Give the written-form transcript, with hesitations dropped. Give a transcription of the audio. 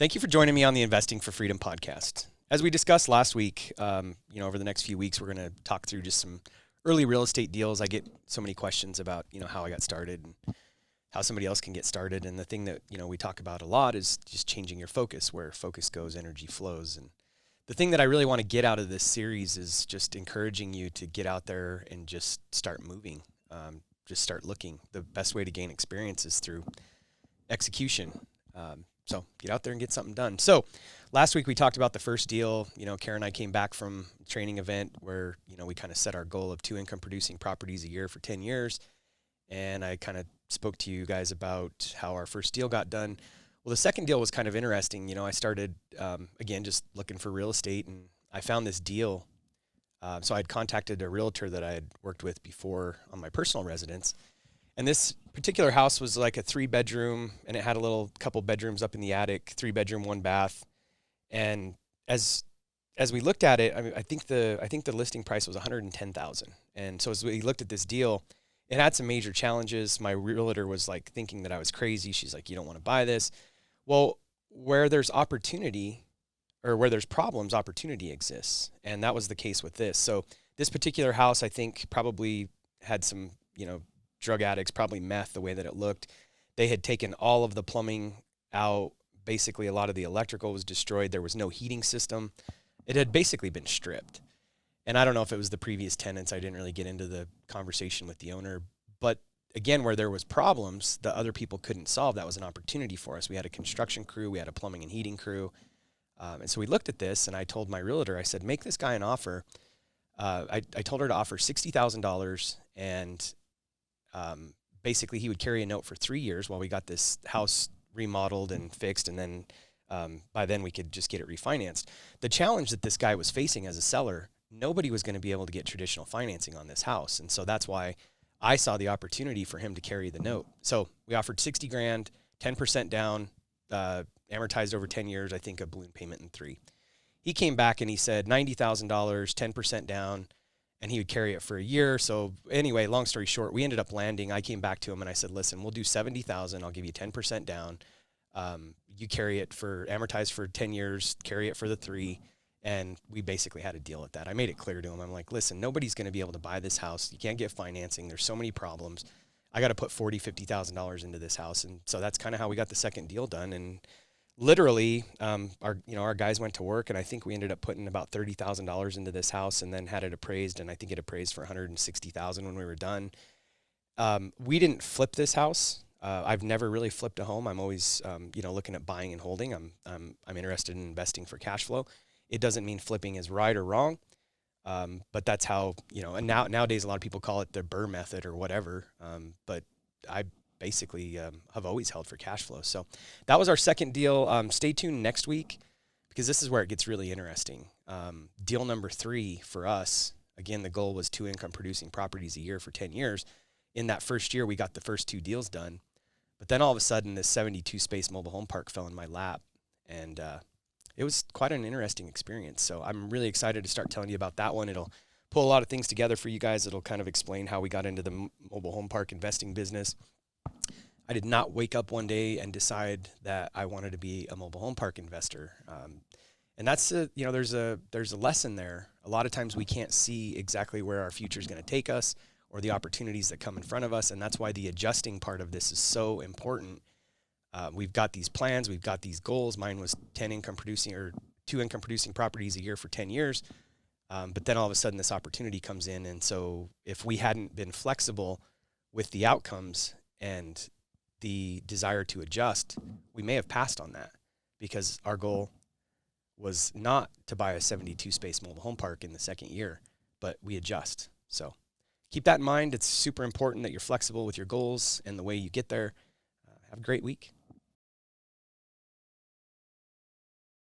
Thank you for joining me on the Investing for Freedom podcast. As we discussed last week, over the next few weeks, we're going to talk through just some early real estate deals. I get so many questions about, how I got started and how somebody else can get started. And the thing that, we talk about a lot is just changing your focus. Where focus goes, energy flows. And the thing that I really want to get out of this series is just encouraging you to get out there and just start moving. Just start looking. The best way to gain experience is through execution. So get out there and get something done. So last week we talked about the first deal. Karen and I came back from a training event where, we kind of set our goal of 2 income producing properties a year for 10 years. And I kind of spoke to you guys about how our first deal got done. Well, the second deal was kind of interesting. I started, again, just looking for real estate, and I found this deal. So I'd contacted a realtor that I had worked with before on my personal residence. And this particular house was like a 3-bedroom, and it had a little couple bedrooms up in the attic, 3-bedroom, 1 bath. And as we looked at it, I think the listing price was $110,000. And so as we looked at this deal, it had some major challenges. My realtor was like thinking that I was crazy. She's like, "You don't want to buy this." Well, where there's opportunity or where there's problems, opportunity exists. And that was the case with this. So this particular house, I think, probably had some, drug addicts, probably meth, the way that it looked. They had taken all of the plumbing out. Basically, a lot of the electrical was destroyed. There was no heating system. It had basically been stripped. And I don't know if it was the previous tenants. I didn't really get into the conversation with the owner. But again, where there was problems that other people couldn't solve, that was an opportunity for us. We had a construction crew. We had a plumbing and heating crew. And so we looked at this, and I told my realtor, I said, make this guy an offer. I told her to offer $60,000, and basically he would carry a note for 3 years while we got this house remodeled and fixed, and then by then we could just get it refinanced. The challenge that this guy was facing as a seller, nobody was going to be able to get traditional financing on this house. And so that's why I saw the opportunity for him to carry the note. So we offered $60,000, 10% down, amortized over 10 years, I think a balloon payment in 3. He came back and he said $90,000, 10% down, and he would carry it for a year. So anyway, long story short, we ended up landing. I came back to him and I said, "Listen, we'll do $70,000. I'll give you 10% down. You carry it for amortized for 10 years, carry it for the 3." And we basically had a deal at that. I made it clear to him. I'm like, "Listen, nobody's going to be able to buy this house. You can't get financing. There's so many problems. I got to put $40,000-$50,000 into this house." And so that's kind of how we got the second deal done. And literally, our guys went to work, and I think we ended up putting about $30,000 into this house, and then had it appraised, and I think it appraised for $160,000 when we were done. We didn't flip this house. I've never really flipped a home. I'm always, looking at buying and holding. I'm interested in investing for cash flow. It doesn't mean flipping is right or wrong, but that's how, and nowadays a lot of people call it the Burr method or whatever, but I basically have always held for cash flow. So that was our second deal. Stay tuned next week, because this is where it gets really interesting. Deal number 3 for us, again, the goal was 2 income producing properties a year for 10 years. In that first year, we got the first 2 deals done. But then all of a sudden, this 72 space mobile home park fell in my lap, and it was quite an interesting experience. So I'm really excited to start telling you about that one. It'll pull a lot of things together for you guys. It'll kind of explain how we got into the mobile home park investing business. I did not wake up one day and decide that I wanted to be a mobile home park investor. And that's there's a lesson there. A lot of times we can't see exactly where our future is going to take us or the opportunities that come in front of us. And that's why the adjusting part of this is so important. We've got these plans, we've got these goals. Mine was 2 income producing properties a year for 10 years. But then all of a sudden this opportunity comes in. And so if we hadn't been flexible with the outcomes and the desire to adjust, we may have passed on that, because our goal was not to buy a 72 space mobile home park in the second year, but we adjust. So keep that in mind. It's super important that you're flexible with your goals and the way you get there. Have a great week.